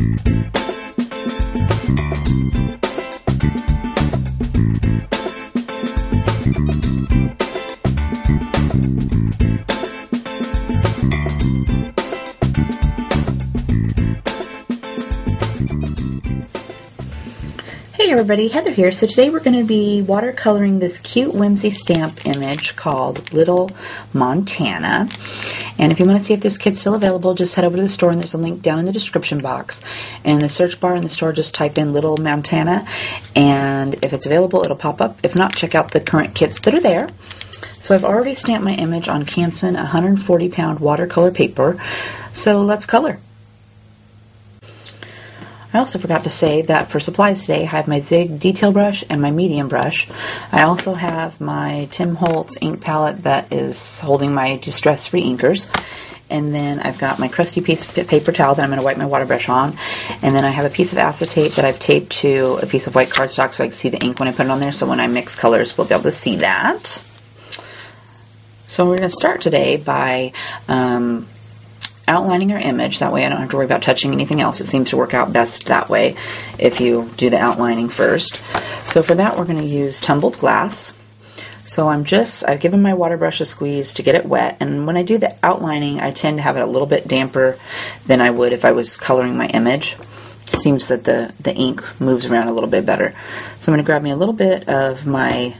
Hey everybody, Heather here. So today we're going to be watercoloring this cute Whimsy stamp image called Little Montana. And if you want to see if this kit's still available, just head over to the store and there's a link down in the description box. And in the search bar in the store, just type in Little Montana, and if it's available, it'll pop up. If not, check out the current kits that are there. So I've already stamped my image on Canson 140-pound watercolor paper. So let's color. I also forgot to say that for supplies today, I have my Zig detail brush and my medium brush. I also have my Tim Holtz ink palette that is holding my distress-free inkers. And then I've got my crusty piece of paper towel that I'm going to wipe my water brush on. And then I have a piece of acetate that I've taped to a piece of white cardstock so I can see the ink when I put it on there. So when I mix colors, we'll be able to see that. So we're going to start today by outlining our image. That way I don't have to worry about touching anything else. It seems to work out best that way if you do the outlining first. So for that we're going to use Tumbled Glass. So I've given my water brush a squeeze to get it wet, and when I do the outlining I tend to have it a little bit damper than I would if I was coloring my image. It seems that the ink moves around a little bit better. So I'm going to grab me a little bit of my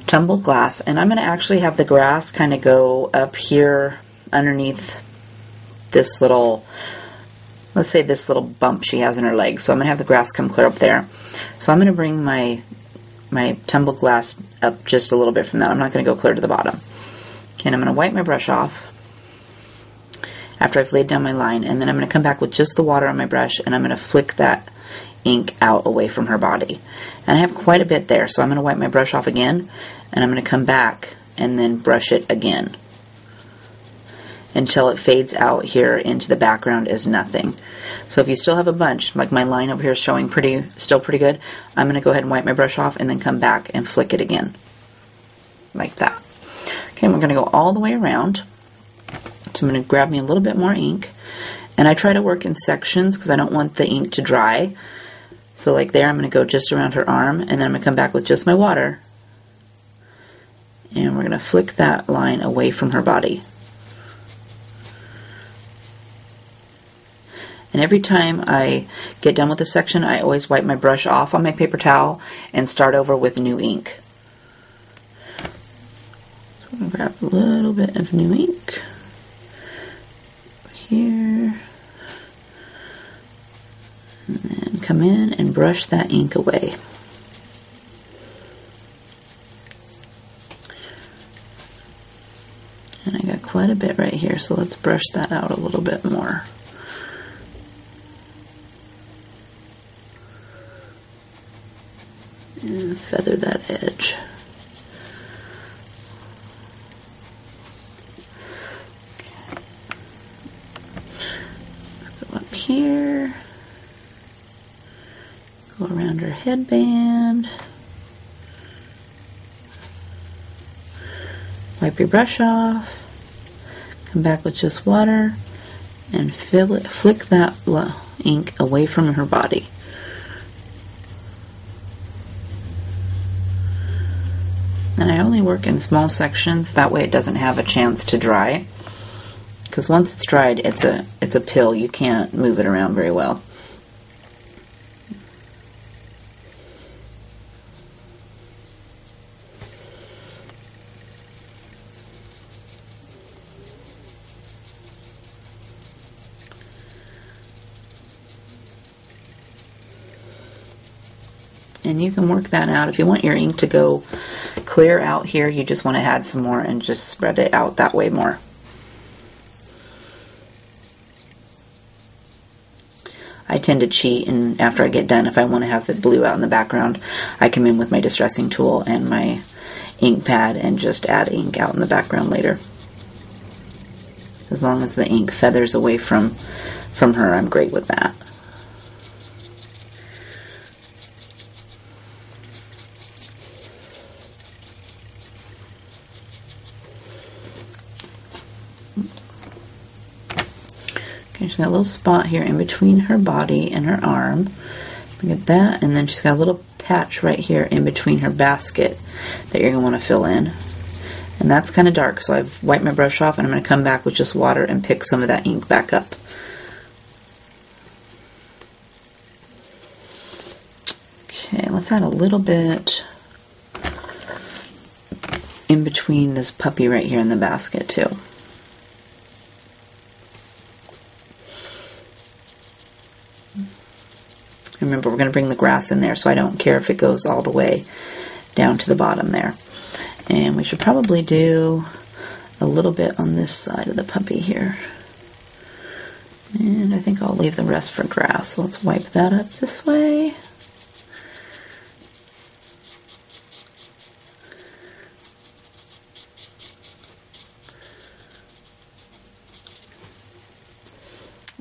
Tumbled Glass, and I'm going to actually have the grass kind of go up here underneath this little, let's say this little bump she has in her leg. So I'm going to have the grass come clear up there. So I'm going to bring my Tumbled Glass up just a little bit from that. I'm not going to go clear to the bottom. Okay, and I'm going to wipe my brush off after I've laid down my line, and then I'm going to come back with just the water on my brush, and I'm going to flick that ink out away from her body. And I have quite a bit there, so I'm going to wipe my brush off again, and I'm going to come back and then brush it again until it fades out here into the background as nothing. So if you still have a bunch, like my line over here is showing still pretty good, I'm going to go ahead and wipe my brush off and then come back and flick it again. Like that. Okay, and we're going to go all the way around. So I'm going to grab me a little bit more ink, and I try to work in sections because I don't want the ink to dry. So like there, I'm going to go just around her arm, and then I'm going to come back with just my water, and we're going to flick that line away from her body. And every time I get done with a section, I always wipe my brush off on my paper towel and start over with new ink. So I'm going to grab a little bit of new ink here, and then come in and brush that ink away. And I got quite a bit right here, so let's brush that out a little bit more. And feather that edge. Okay. Let's go up here. Go around her headband. Wipe your brush off. Come back with just water and flick that ink away from her body. And I only work in small sections, that way it doesn't have a chance to dry. Because once it's dried, it's a pill. You can't move it around very well. And you can work that out. If you want your ink to go clear out here, you just want to add some more and just spread it out that way more. I tend to cheat, and after I get done, if I want to have it blue out in the background, I come in with my distressing tool and my ink pad and just add ink out in the background later. As long as the ink feathers away from her, I'm great with that. Okay, she's got a little spot here in between her body and her arm. Look at that, and then she's got a little patch right here in between her basket that you're going to want to fill in. And that's kind of dark, so I've wiped my brush off, and I'm going to come back with just water and pick some of that ink back up. Okay, let's add a little bit in between this puppy right here in the basket too. Remember, we're going to bring the grass in there, so I don't care if it goes all the way down to the bottom there. And we should probably do a little bit on this side of the puppy here. And I think I'll leave the rest for grass. So let's wipe that up this way.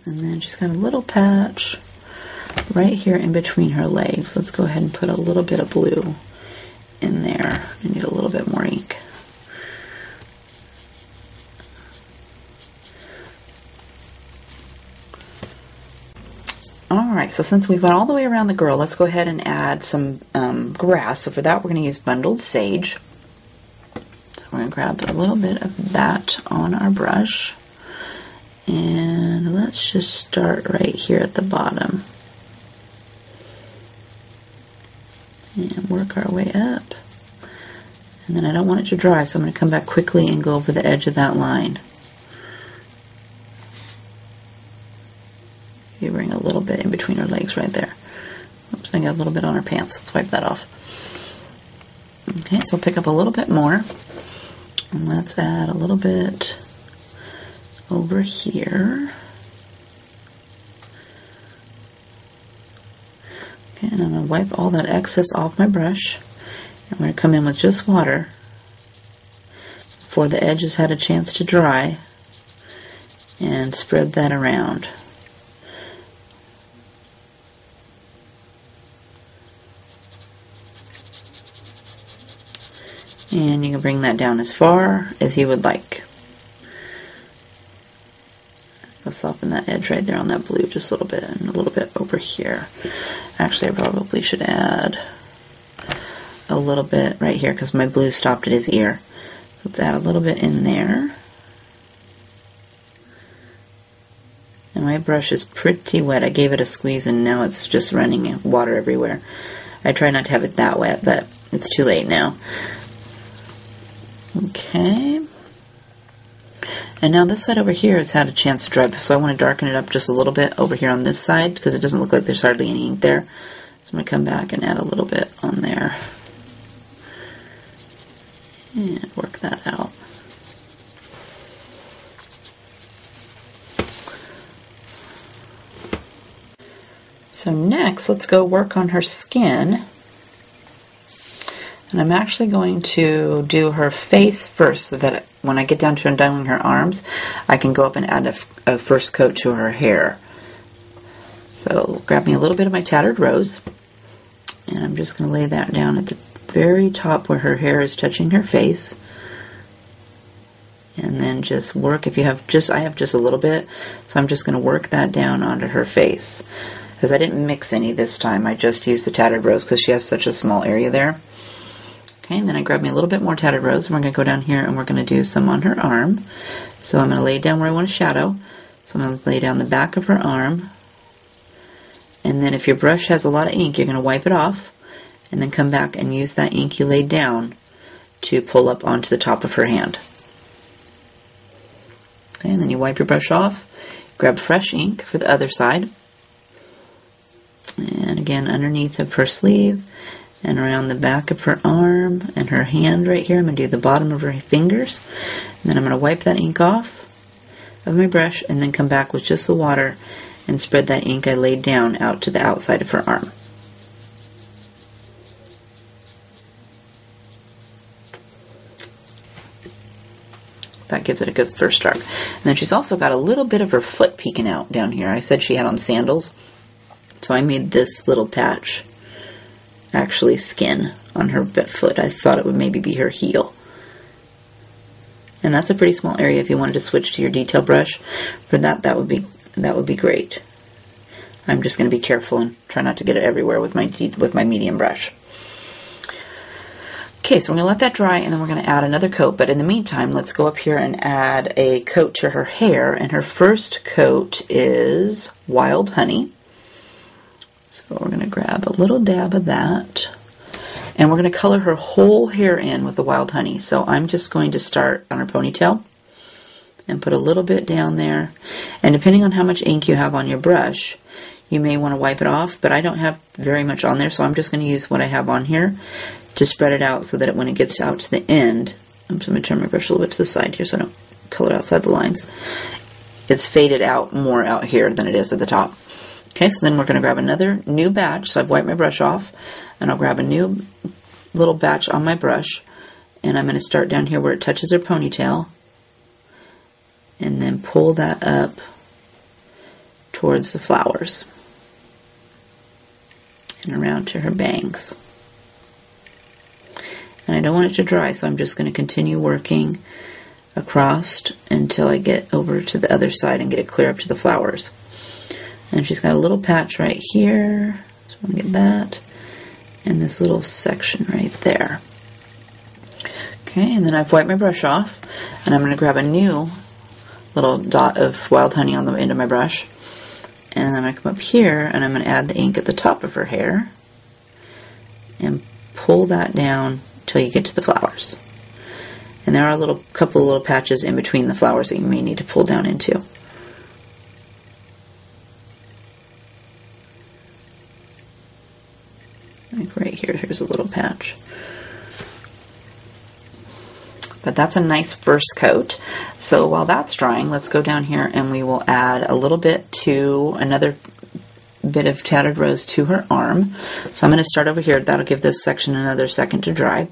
And then she's got a little patch right here in between her legs. Let's go ahead and put a little bit of blue in there. I need a little bit more ink. Alright, so since we've went all the way around the girl, let's go ahead and add some grass. So for that we're going to use bundled sage. So we're going to grab a little bit of that on our brush. And let's just start right here at the bottom. And work our way up. And then I don't want it to dry, so I'm going to come back quickly and go over the edge of that line. You bring a little bit in between her legs right there. Oops, I got a little bit on her pants. Let's wipe that off. Okay, so pick up a little bit more. And let's add a little bit over here. Okay, and I'm going to wipe all that excess off my brush. I'm going to come in with just water before the edge has had a chance to dry and spread that around. And you can bring that down as far as you would like. I'll soften that edge right there on that blue just a little bit, and a little bit over here. Actually, I probably should add a little bit right here because my blue stopped at his ear. So let's add a little bit in there. And my brush is pretty wet. I gave it a squeeze and now it's just running water everywhere. I try not to have it that wet, but it's too late now. Okay. And now this side over here has had a chance to dry, so I want to darken it up just a little bit over here on this side because it doesn't look like there's hardly any ink there. So I'm going to come back and add a little bit on there. And work that out. So next, let's go work on her skin. And I'm actually going to do her face first so that when I get down to undoing her arms, I can go up and add a first coat to her hair. So grab me a little bit of my Tattered Rose, and I'm just going to lay that down at the very top where her hair is touching her face. And then just work, if you have just, I have just a little bit, so I'm just going to work that down onto her face. Because I didn't mix any this time, I just used the Tattered Rose because she has such a small area there. Okay, and then I grab me a little bit more Tattered Rose, and we're going to go down here and we're going to do some on her arm. So I'm going to lay it down where I want a shadow. So I'm going to lay down the back of her arm. And then if your brush has a lot of ink, you're going to wipe it off. And then come back and use that ink you laid down to pull up onto the top of her hand. Okay, and then you wipe your brush off. Grab fresh ink for the other side. And again, underneath of her sleeve. And around the back of her arm and her hand right here. I'm going to do the bottom of her fingers. And then I'm going to wipe that ink off of my brush and then come back with just the water and spread that ink I laid down out to the outside of her arm. That gives it a good first start. And then she's also got a little bit of her foot peeking out down here. I said she had on sandals. So I made this little patch actually skin on her foot. I thought it would maybe be her heel. And that's a pretty small area if you wanted to switch to your detail brush. For that, that would be that would be great. I'm just going to be careful and try not to get it everywhere with my medium brush. Okay, so we're going to let that dry, and then we're going to add another coat. But in the meantime, let's go up here and add a coat to her hair. And her first coat is Wild Honey. So we're going to grab a little dab of that. And we're going to color her whole hair in with the Wild Honey. So I'm just going to start on her ponytail and put a little bit down there. And depending on how much ink you have on your brush, you may want to wipe it off. But I don't have very much on there, so I'm just going to use what I have on here to spread it out so that when it gets out to the end, I'm just going to turn my brush a little bit to the side here so I don't color outside the lines. It's faded out more out here than it is at the top. Okay, so then we're going to grab another new batch. So I've wiped my brush off, and I'll grab a new little batch on my brush, and I'm going to start down here where it touches her ponytail, and then pull that up towards the flowers and around to her bangs. And I don't want it to dry, so I'm just going to continue working across until I get over to the other side and get it clear up to the flowers. And she's got a little patch right here, so I'm going to get that, and this little section right there. Okay, and then I've wiped my brush off, and I'm going to grab a new little dot of Wild Honey on the end of my brush, and I'm going to come up here, and I'm going to add the ink at the top of her hair, and pull that down till you get to the flowers. And there are a couple of little patches in between the flowers that you may need to pull down into. Like right here, here's a little patch. But that's a nice first coat. So while that's drying, let's go down here and we will add a little bit to another bit of Tattered Rose to her arm. So I'm going to start over here. That'll give this section another second to dry.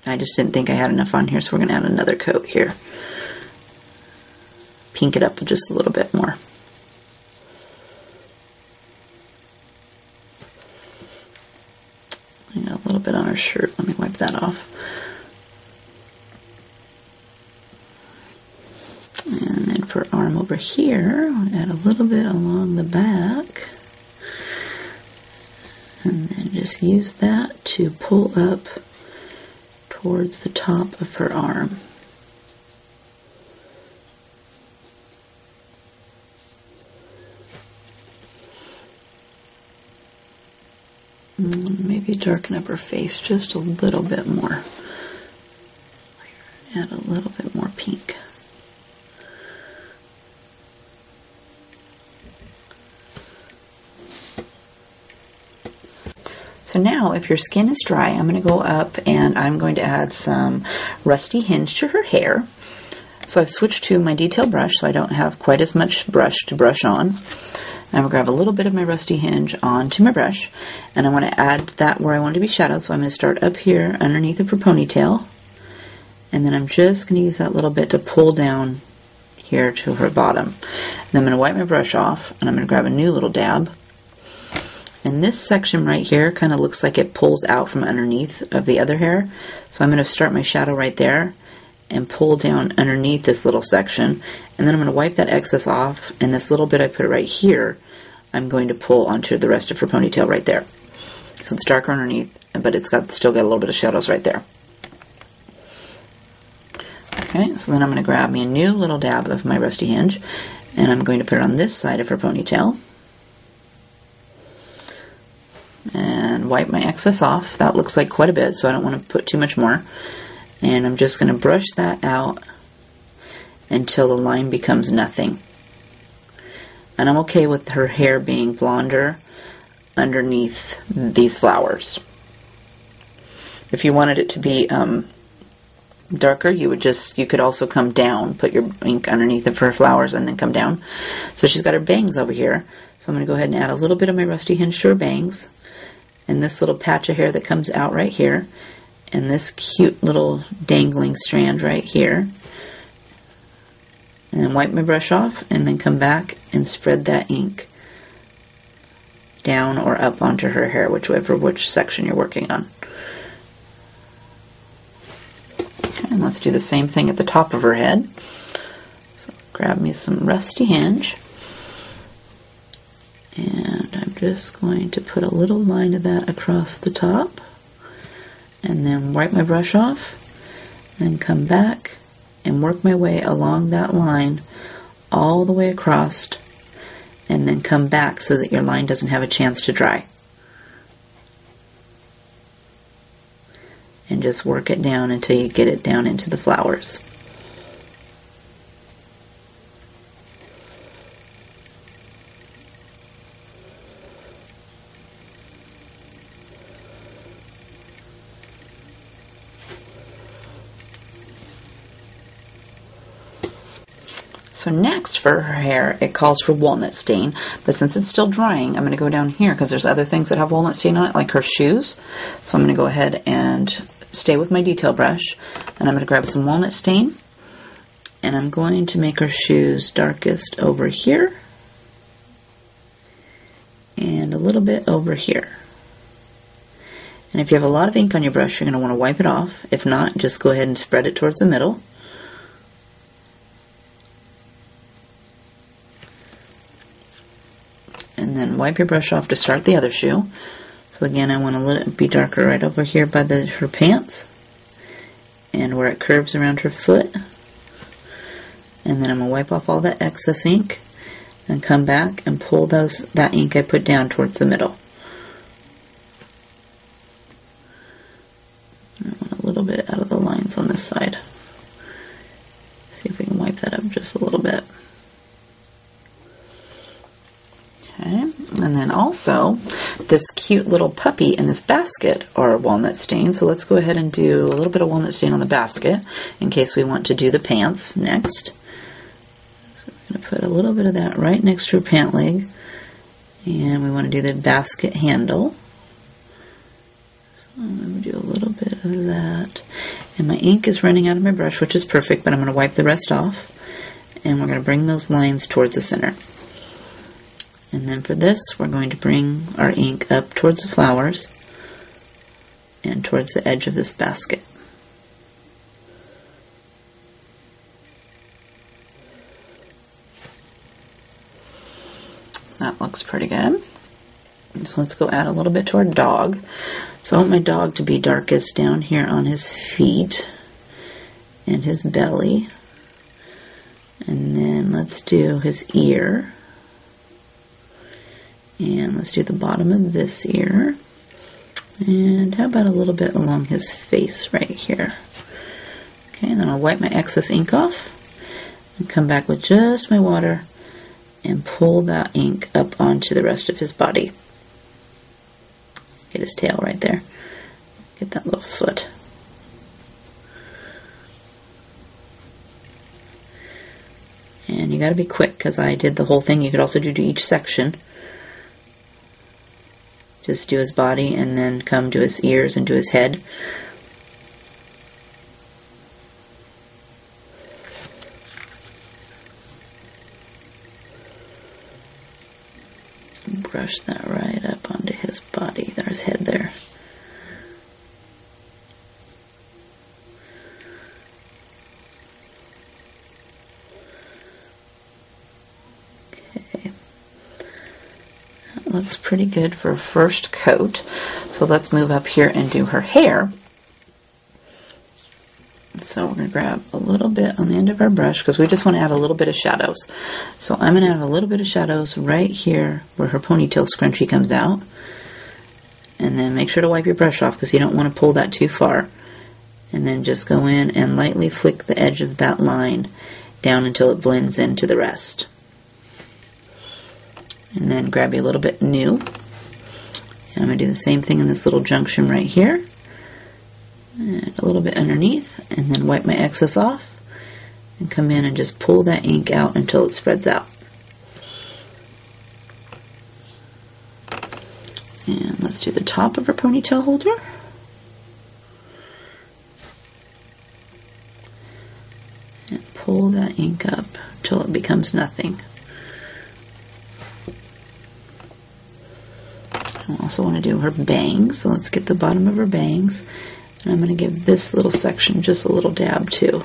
I just didn't think I had enough on here, so we're going to add another coat here. Pink it up just a little bit more. I got a little bit on her shirt. Let me wipe that off. And then for arm over here, I'll add a little bit along the back. And then just use that to pull up towards the top of her arm. Maybe darken up her face just a little bit more. Add a little bit more pink. So now, if your skin is dry, I'm going to go up and I'm going to add some Rusty Hinge to her hair. So I've switched to my detail brush so I don't have quite as much brush to brush on. I'm going to grab a little bit of my Rusty Hinge onto my brush, and I want to add that where I want it to be shadowed. So I'm going to start up here underneath of her ponytail, and then I'm just going to use that little bit to pull down here to her bottom. Then I'm going to wipe my brush off, and I'm going to grab a new little dab. And this section right here kind of looks like it pulls out from underneath of the other hair. So I'm going to start my shadow right there and pull down underneath this little section. And then I'm going to wipe that excess off, and this little bit I put right here, I'm going to pull onto the rest of her ponytail right there. So it's darker underneath, but it's still got a little bit of shadows right there. Okay, so then I'm going to grab me a new little dab of my Rusty Hinge, and I'm going to put it on this side of her ponytail. And wipe my excess off. That looks like quite a bit, so I don't want to put too much more. And I'm just going to brush that out until the line becomes nothing. And I'm okay with her hair being blonder underneath these flowers. If you wanted it to be darker, you could also come down, put your ink underneath of her flowers and then come down. So she's got her bangs over here. So I'm going to go ahead and add a little bit of my Rusty Hinge to her bangs. And this little patch of hair that comes out right here. And this cute little dangling strand right here. And then wipe my brush off and then come back and spread that ink down or up onto her hair, which section you're working on. Okay, and let's do the same thing at the top of her head. So grab me some rusty Hinge, and I'm just going to put a little line of that across the top, and then wipe my brush off, then come back and work my way along that line all the way across, and then come back so that your line doesn't have a chance to dry. And just work it down until you get it down into the flowers. So next for her hair, it calls for Walnut Stain, but since it's still drying, I'm going to go down here because there's other things that have Walnut Stain on it, like her shoes. So I'm going to go ahead and stay with my detail brush, and I'm going to grab some Walnut Stain, and I'm going to make her shoes darkest over here, and a little bit over here. And if you have a lot of ink on your brush, you're going to want to wipe it off. If not, just go ahead and spread it towards the middle. And then wipe your brush off to start the other shoe. So again, I want to let it be darker right over here by her pants and where it curves around her foot. And then I'm going to wipe off all that excess ink and come back and pull that ink I put down towards the middle. I want a little bit out of the lines on this side. See if we can wipe that up just a little bit. Okay, and then also this cute little puppy in this basket are Walnut Stain, so let's go ahead and do a little bit of Walnut Stain on the basket in case we want to do the pants next. So we're going to put a little bit of that right next to her pant leg, and we want to do the basket handle. So I'm going to do a little bit of that, and my ink is running out of my brush, which is perfect, but I'm going to wipe the rest off, and we're going to bring those lines towards the center. And then for this, we're going to bring our ink up towards the flowers and towards the edge of this basket. That looks pretty good. So let's go add a little bit to our dog. So I want my dog to be darkest down here on his feet and his belly. And then let's do his ear. And let's do the bottom of this ear. And how about a little bit along his face right here. Okay, and then I'll wipe my excess ink off and come back with just my water and pull that ink up onto the rest of his body. Get his tail right there. Get that little foot. And you gotta be quick because I did the whole thing. You could also do to each section. Just do his body and then come to his ears and to his head. Brush that right up onto his body. There's his head there. Looks pretty good for a first coat. So let's move up here and do her hair. So we're going to grab a little bit on the end of our brush because we just want to add a little bit of shadows. So I'm going to add a little bit of shadows right here where her ponytail scrunchie comes out. And then make sure to wipe your brush off because you don't want to pull that too far. And then just go in and lightly flick the edge of that line down until it blends into the rest. And then grab you a little bit new. And I'm going to do the same thing in this little junction right here. And a little bit underneath. And then wipe my excess off. And come in and just pull that ink out until it spreads out. And let's do the top of her ponytail holder. And pull that ink up until it becomes nothing. I also want to do her bangs, so let's get the bottom of her bangs. And I'm going to give this little section just a little dab too.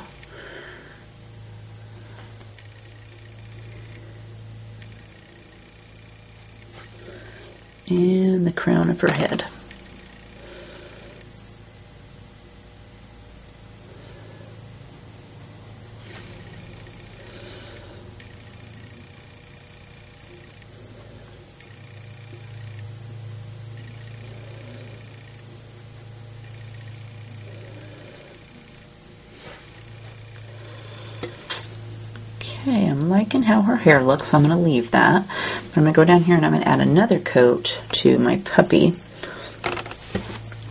and the crown of her head. Okay, I'm liking how her hair looks, so I'm going to leave that. But I'm going to go down here and I'm going to add another coat to my puppy.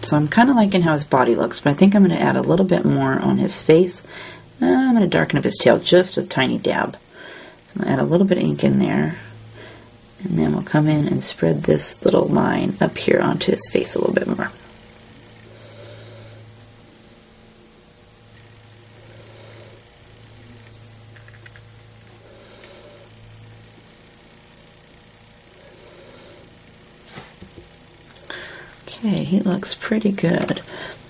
So I'm kind of liking how his body looks, but I think I'm going to add a little bit more on his face. I'm going to darken up his tail just a tiny dab. So I'm going to add a little bit of ink in there. And then we'll come in and spread this little line up here onto his face a little bit more. Okay, he looks pretty good.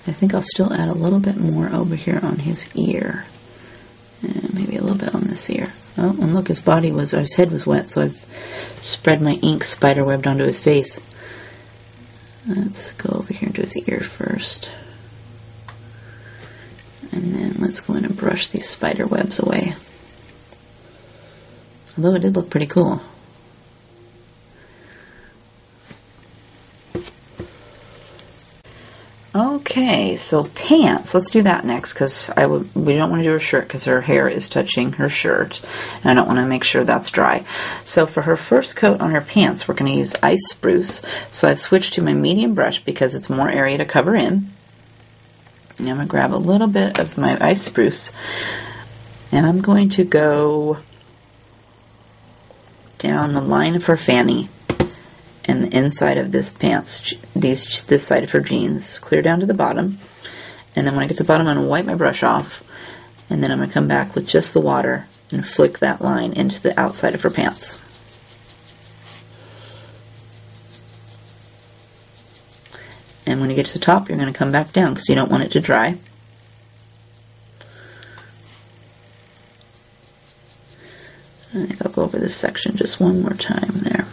I think I'll still add a little bit more over here on his ear. And maybe a little bit on this ear. Oh, and look, his head was wet, so I've spread my ink spiderwebbed onto his face. Let's go over here into his ear first. And then let's go in and brush these spider webs away. Although it did look pretty cool. Okay, so pants. Let's do that next because we don't want to do her shirt because her hair is touching her shirt, and I don't want to make sure that's dry. So for her first coat on her pants, we're going to use Ice Spruce. So I've switched to my medium brush because it's more area to cover in. And I'm going to grab a little bit of my Ice Spruce, and I'm going to go down the line of her fanny and the inside of this pants, this side of her jeans, clear down to the bottom. And then when I get to the bottom, I'm going to wipe my brush off, and then I'm going to come back with just the water and flick that line into the outside of her pants. And when you get to the top, you're going to come back down because you don't want it to dry. I think I'll go over this section just one more time there.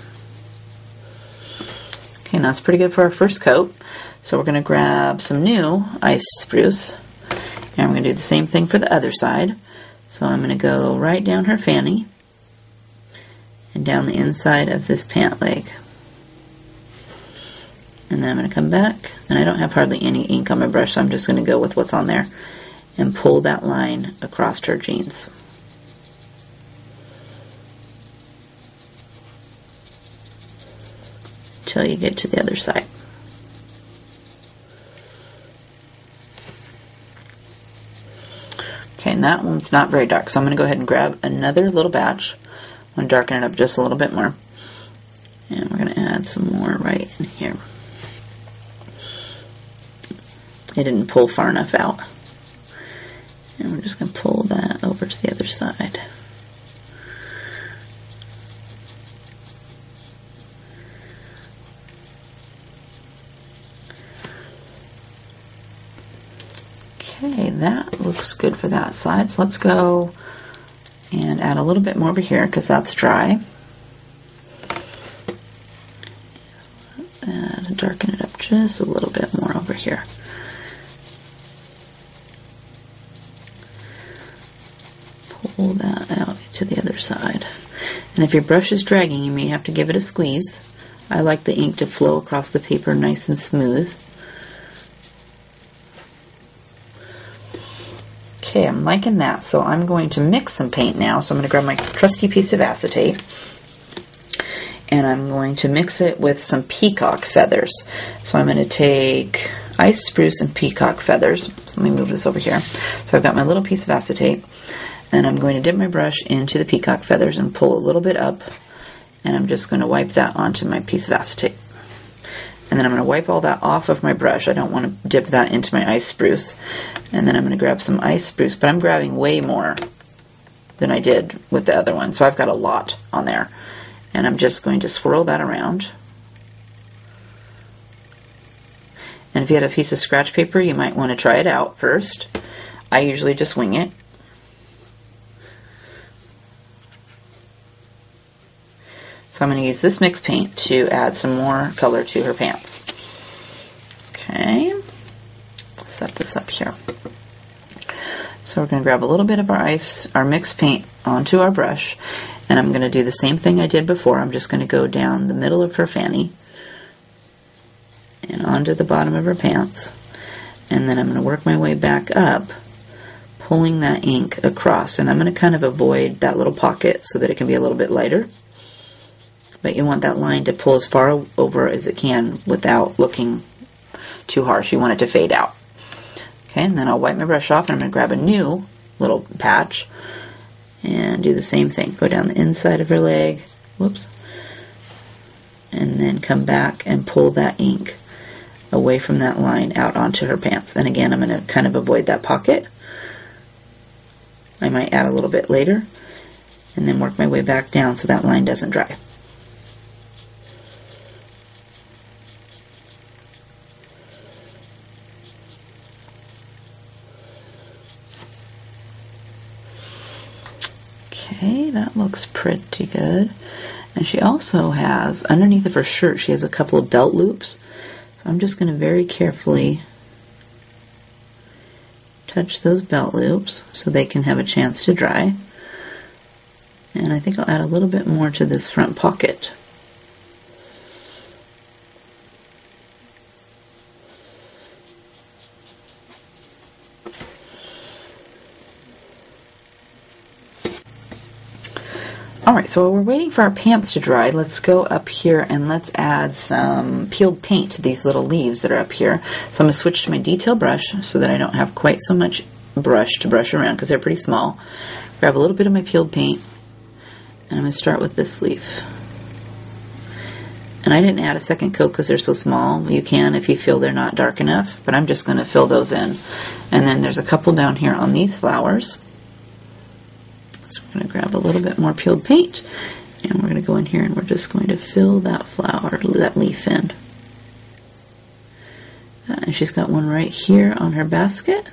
Okay, and that's pretty good for our first coat. So we're going to grab some new Ice Spruce, and we're going to do the same thing for the other side. So I'm going to go right down her fanny and down the inside of this pant leg. And then I'm going to come back, and I don't have hardly any ink on my brush, so I'm just going to go with what's on there and pull that line across her jeans. Till you get to the other side. Okay, and that one's not very dark, so I'm going to go ahead and grab another little batch. I'm going to darken it up just a little bit more. And we're going to add some more right in here. It didn't pull far enough out. And we're just going to pull that over to the other side. Okay, that looks good for that side. So let's go and add a little bit more over here because that's dry. And darken it up just a little bit more over here. Pull that out to the other side. And if your brush is dragging, you may have to give it a squeeze. I like the ink to flow across the paper nice and smooth. Okay, I'm liking that, so I'm going to mix some paint now. So I'm going to grab my trusty piece of acetate, and I'm going to mix it with some peacock feathers. So I'm going to take Ice Spruce and peacock feathers. So let me move this over here. So I've got my little piece of acetate, and I'm going to dip my brush into the peacock feathers and pull a little bit up, and I'm just going to wipe that onto my piece of acetate. And then I'm going to wipe all that off of my brush. I don't want to dip that into my Ice Spruce. And then I'm going to grab some Ice Spruce, but I'm grabbing way more than I did with the other one. So I've got a lot on there. And I'm just going to swirl that around. And if you had a piece of scratch paper, you might want to try it out first. I usually just wing it. So So I'm going to use this mixed paint to add some more color to her pants. Okay, set this up here. So we're going to grab a little bit of our mixed paint onto our brush, and I'm going to do the same thing I did before. I'm just going to go down the middle of her fanny and onto the bottom of her pants, and then I'm going to work my way back up, pulling that ink across, and I'm going to kind of avoid that little pocket so that it can be a little bit lighter. But you want that line to pull as far over as it can without looking too harsh. You want it to fade out. Okay, and then I'll wipe my brush off, and I'm going to grab a new little patch and do the same thing. Go down the inside of her leg, whoops, and then come back and pull that ink away from that line out onto her pants. And again, I'm going to kind of avoid that pocket. I might add a little bit later, and then work my way back down so that line doesn't dry. Okay, that looks pretty good. And she also has, underneath of her shirt, she has a couple of belt loops. So I'm just going to very carefully touch those belt loops so they can have a chance to dry. And I think I'll add a little bit more to this front pocket. Alright, so while we're waiting for our pants to dry, let's go up here and let's add some peeled paint to these little leaves that are up here. So I'm going to switch to my detail brush so that I don't have quite so much brush to brush around because they're pretty small. Grab a little bit of my peeled paint, and I'm going to start with this leaf. And I didn't add a second coat because they're so small. You can if you feel they're not dark enough, but I'm just going to fill those in. And then there's a couple down here on these flowers. So we're going to grab a little bit more peeled paint, and we're going to go in here and we're just going to fill that flower, that leaf in. And she's got one right here on her basket.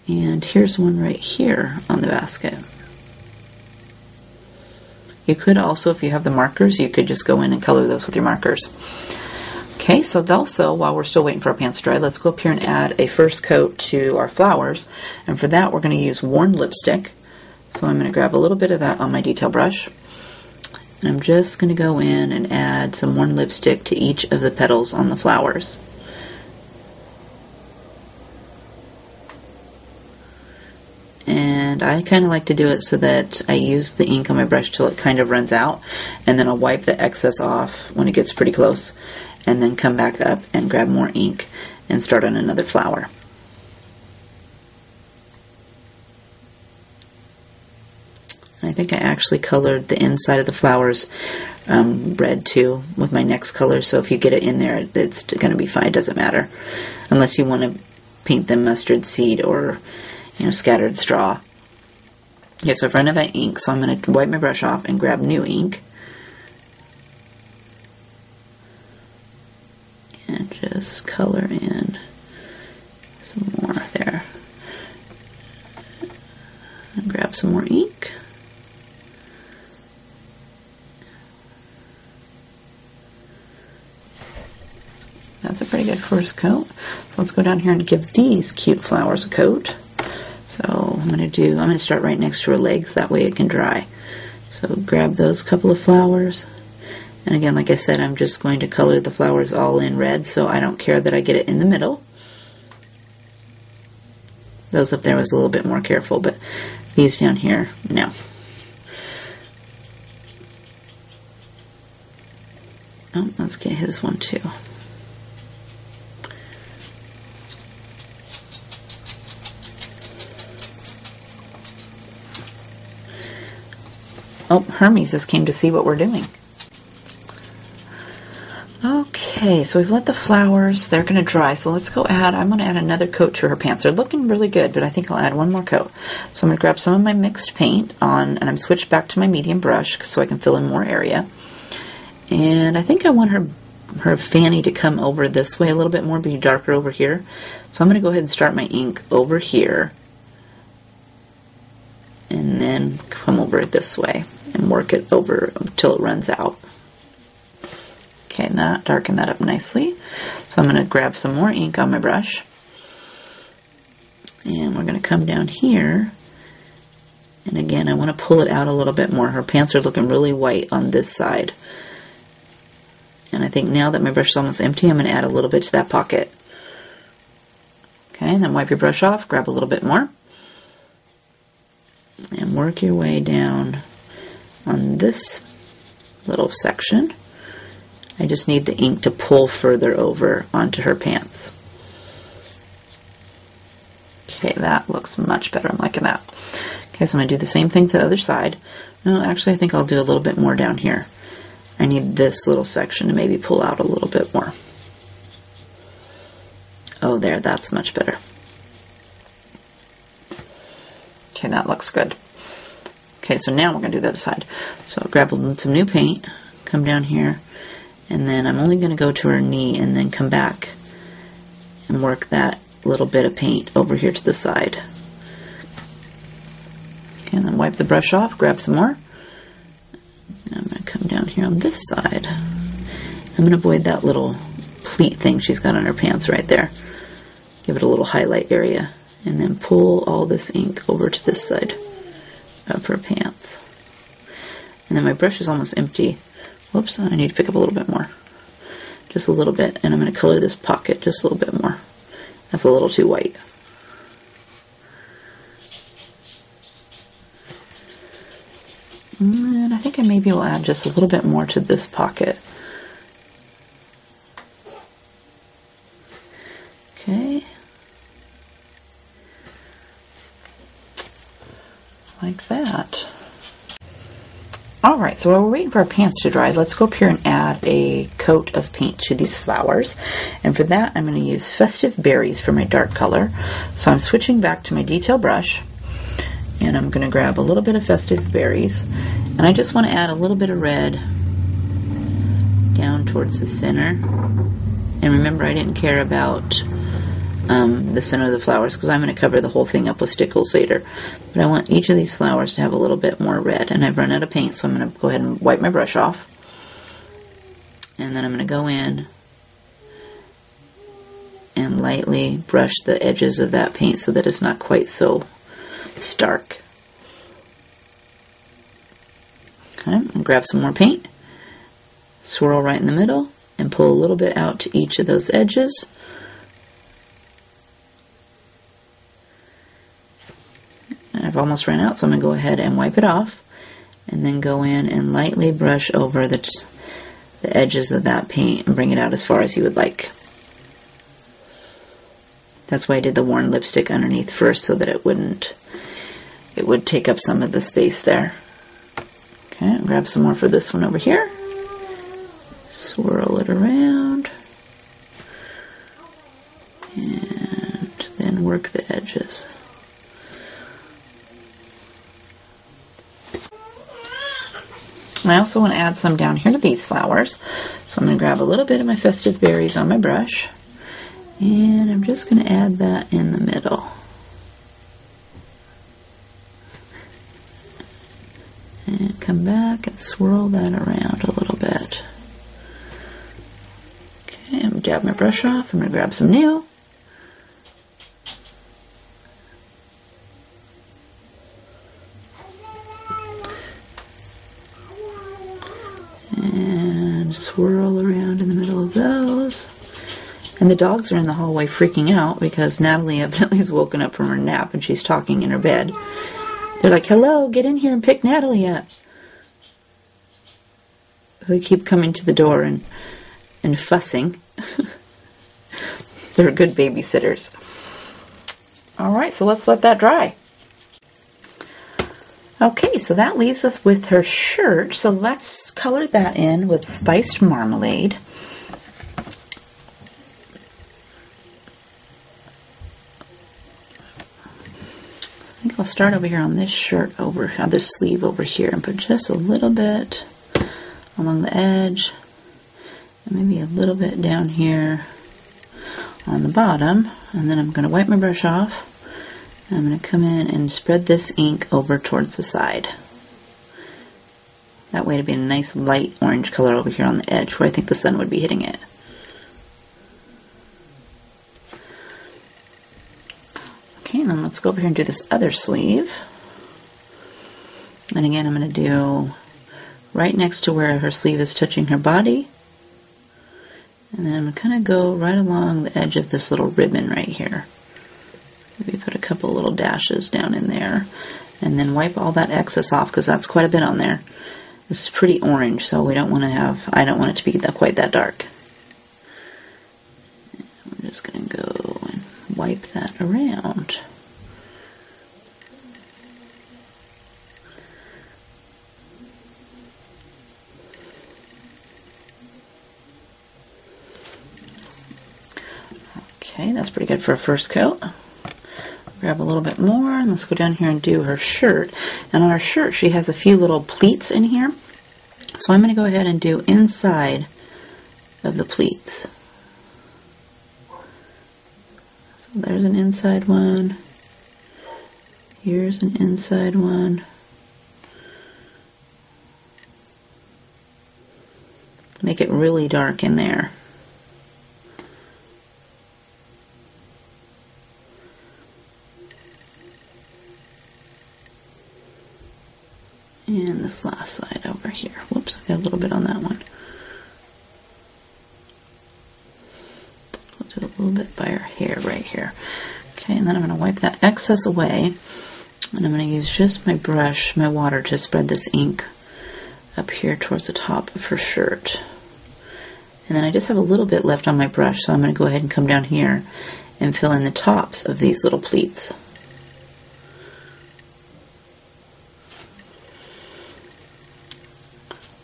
And here's one right here on the basket. You could also, if you have the markers, you could just go in and color those with your markers. Okay, so also, while we're still waiting for our pants to dry, let's go up here and add a first coat to our flowers. And for that, we're going to use worn lipstick. So I'm going to grab a little bit of that on my detail brush. And I'm just going to go in and add some worn lipstick to each of the petals on the flowers. And I kind of like to do it so that I use the ink on my brush till it kind of runs out, and then I'll wipe the excess off when it gets pretty close, and then come back up and grab more ink and start on another flower. I think I actually colored the inside of the flowers red too with my next color, so if you get it in there, it's going to be fine. It doesn't matter unless you want to paint them mustard seed or scattered straw. Okay, so I've run out of ink, so I'm going to wipe my brush off and grab new ink. And just color in some more there. And grab some more ink. That's a pretty good first coat. So let's go down here and give these cute flowers a coat. So I'm going to start right next to her legs, that way it can dry. So grab those couple of flowers. And again, like I said, I'm just going to color the flowers all in red, so I don't care that I get it in the middle. Those up there was a little bit more careful, but these down here, no. Oh, let's get his one too. Oh, Hermes just came to see what we're doing. Okay, so we've let the flowers, they're going to dry, so let's go I'm going to add another coat to her pants. They're looking really good, but I think I'll add one more coat. So I'm going to grab some of my mixed paint and I'm switched back to my medium brush so I can fill in more area. And I think I want her fanny to come over this way a little bit more, be darker over here. So I'm going to go ahead and start my ink over here and then come over it this way. and work it over until it runs out. Okay, and that darken that up nicely. So I'm going to grab some more ink on my brush, and we're going to come down here, and again I want to pull it out a little bit more. Her pants are looking really white on this side, and I think now that my brush is almost empty, I'm going to add a little bit to that pocket. Okay, and then wipe your brush off, grab a little bit more, and work your way down on this little section. I just need the ink to pull further over onto her pants. Okay, that looks much better. I'm liking that. Okay, so I'm going to do the same thing to the other side. No, actually I think I'll do a little bit more down here. I need this little section to maybe pull out a little bit more. Oh, there, that's much better. Okay, that looks good. Okay, so now we're going to do the other side. So I'll grab some new paint, come down here, and then I'm only going to go to her knee and then come back and work that little bit of paint over here to the side. Okay, and then wipe the brush off, grab some more. And I'm going to come down here on this side. I'm going to avoid that little pleat thing she's got on her pants right there. Give it a little highlight area, and then pull all this ink over to this side of her pants. And then my brush is almost empty. Whoops, I need to pick up a little bit more. Just a little bit, and I'm going to color this pocket just a little bit more. That's a little too white. And I think I maybe will add just a little bit more to this pocket. Okay. Like that. Alright, so while we're waiting for our pants to dry, let's go up here and add a coat of paint to these flowers. And for that, I'm going to use Festive Berries for my dark color. So I'm switching back to my detail brush, and I'm going to grab a little bit of Festive Berries, and I just want to add a little bit of red down towards the center. And remember, I didn't care about the center of the flowers because I'm going to cover the whole thing up with stickles later. But I want each of these flowers to have a little bit more red, and I've run out of paint, so I'm going to go ahead and wipe my brush off. And then I'm going to go in and lightly brush the edges of that paint so that it's not quite so stark. Okay, and grab some more paint, swirl right in the middle, and pull a little bit out to each of those edges. I've almost run out, so I'm going to go ahead and wipe it off, and then go in and lightly brush over the edges of that paint and bring it out as far as you would like. That's why I did the worn lipstick underneath first, so that it would take up some of the space there. Okay, I'll grab some more for this one over here. Swirl it around, and then work the edges. I also want to add some down here to these flowers, so I'm going to grab a little bit of my Festive Berries on my brush, and I'm just going to add that in the middle. And come back and swirl that around a little bit. Okay, I'm going to dab my brush off. I'm going to grab some new. And swirl around in the middle of those. And the dogs are in the hallway freaking out because Natalie evidently has woken up from her nap and she's talking in her bed. They're like, hello, get in here and pick Natalie up. They keep coming to the door and fussing. They're good babysitters. Alright, so let's let that dry. Okay, so that leaves us with her shirt. So let's color that in with Spiced Marmalade. I think I'll start over here on this shirt, on this sleeve over here, and put just a little bit along the edge, and maybe a little bit down here on the bottom. And then I'm going to wipe my brush off. I'm going to come in and spread this ink over towards the side. That way it'd be a nice light orange color over here on the edge where I think the sun would be hitting it. Okay, and then let's go over here and do this other sleeve. And again, I'm going to do right next to where her sleeve is touching her body. And then I'm going to kind of go right along the edge of this little ribbon right here. Maybe put a couple little dashes down in there. And then wipe all that excess off because that's quite a bit on there. This is pretty orange, so we don't want to have, I don't want it to be quite that dark. I'm just going to go and wipe that around. Okay, that's pretty good for a first coat. Grab a little bit more, and let's go down here and do her shirt. And on her shirt, she has a few little pleats in here. So I'm going to go ahead and do inside of the pleats. So there's an inside one. Here's an inside one. Make it really dark in there. And this last side over here. Whoops, I got a little bit on that one. We'll do a little bit by her hair right here. Okay, and then I'm going to wipe that excess away. And I'm going to use just my brush, my water, to spread this ink up here towards the top of her shirt. And then I just have a little bit left on my brush, so I'm going to go ahead and come down here and fill in the tops of these little pleats.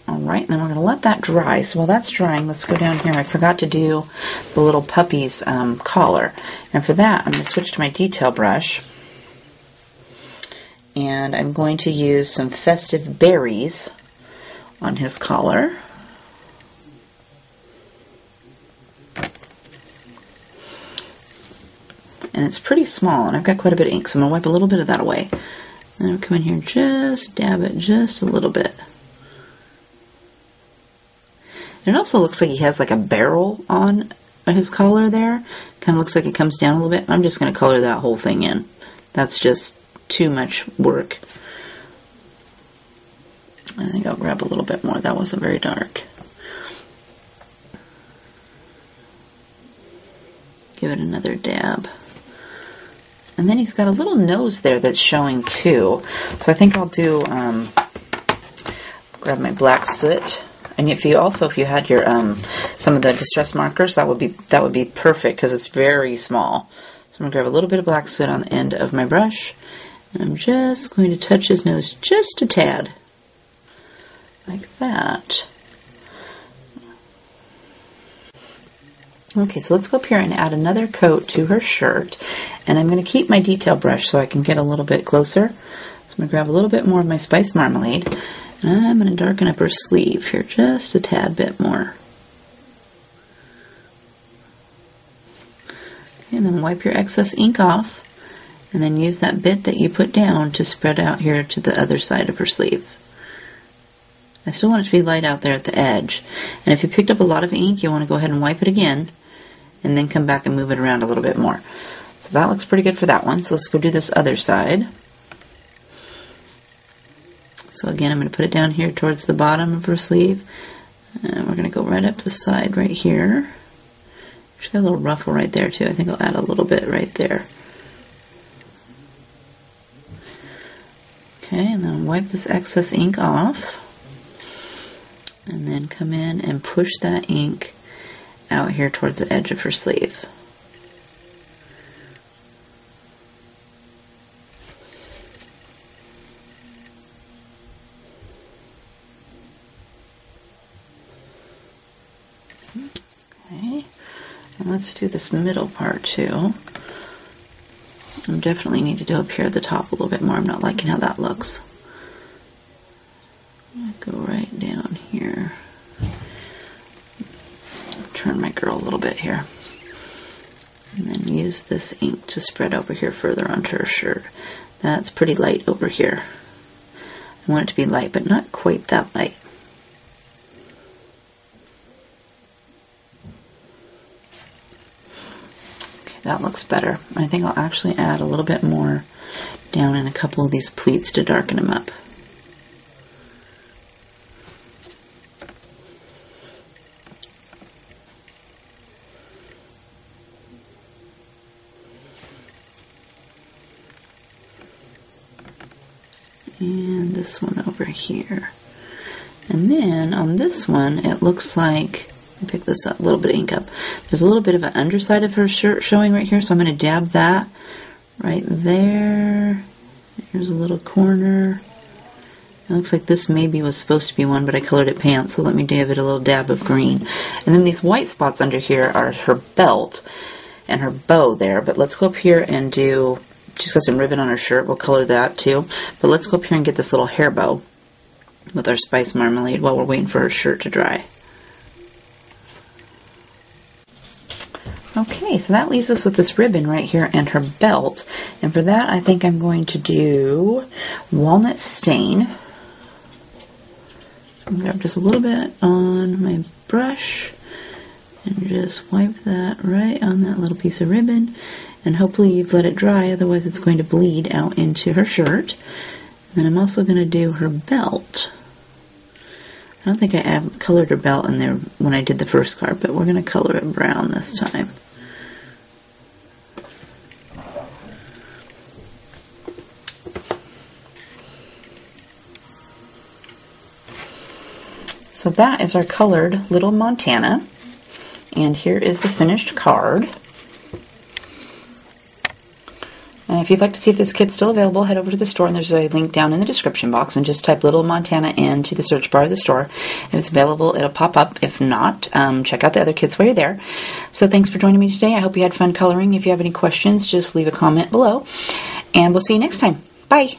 Alright, and then we're going to let that dry. So while that's drying, let's go down here. I forgot to do the little puppy's collar. And for that, I'm going to switch to my detail brush. And I'm going to use some Festive Berries on his collar. And it's pretty small, and I've got quite a bit of ink, so I'm going to wipe a little bit of that away. And I'll come in here and just dab it just a little bit. It also looks like he has like a barrel on his collar there. Kind of looks like it comes down a little bit. I'm just going to color that whole thing in. That's just too much work. I think I'll grab a little bit more. That wasn't very dark. Give it another dab. And then he's got a little nose there that's showing too. So I think I'll do, grab my black soot. And if you had your some of the distress markers, that would be perfect because it's very small. So I'm gonna grab a little bit of black soot on the end of my brush, and I'm just going to touch his nose just a tad, like that. Okay, so let's go up here and add another coat to her shirt, and I'm going to keep my detail brush so I can get a little bit closer. So I'm going to grab a little bit more of my Spiced Marmalade. I'm going to darken up her sleeve here just a tad bit more. And then wipe your excess ink off, and then use that bit that you put down to spread out here to the other side of her sleeve. I still want it to be light out there at the edge. And if you picked up a lot of ink, you want to go ahead and wipe it again, and then come back and move it around a little bit more. So that looks pretty good for that one. So let's go do this other side. So again, I'm going to put it down here towards the bottom of her sleeve. And we're going to go right up the side right here. She's got a little ruffle right there too. I think I'll add a little bit right there. Okay, and then wipe this excess ink off. And then come in and push that ink out here towards the edge of her sleeve. Okay, and let's do this middle part too. I definitely need to do up here at the top a little bit more. I'm not liking how that looks. Go right down here. Turn my girl a little bit here. And then use this ink to spread over here further onto her shirt. That's pretty light over here. I want it to be light, but not quite that light. Okay, that looks better. I think I'll actually add a little bit more down in a couple of these pleats to darken them up. And this one over here. And then on this one, it looks like, let me pick this up, a little bit of ink up. There's a little bit of an underside of her shirt showing right here, so I'm going to dab that right there. Here's a little corner. It looks like this maybe was supposed to be one, but I colored it pants, so let me give it a little dab of green. And then these white spots under here are her belt and her bow there, but let's go up here and do, she's got some ribbon on her shirt, we'll color that too. But let's go up here and get this little hair bow with our spice marmalade while we're waiting for her shirt to dry. Okay, so that leaves us with this ribbon right here and her belt. And for that, I think I'm going to do Walnut Stain. I'm going to grab just a little bit on my brush and just wipe that right on that little piece of ribbon. And hopefully you've let it dry, otherwise it's going to bleed out into her shirt. And then I'm also going to do her belt. I don't think I colored her belt in there when I did the first card, but we're going to color it brown this time. So that is our colored little Montana. And here is the finished card. And if you'd like to see if this kit's still available, head over to the store, and there's a link down in the description box, and just type Little Montana into the search bar of the store. If it's available, it'll pop up. If not, check out the other kits while you're there. So thanks for joining me today. I hope you had fun coloring. If you have any questions, just leave a comment below, and we'll see you next time. Bye!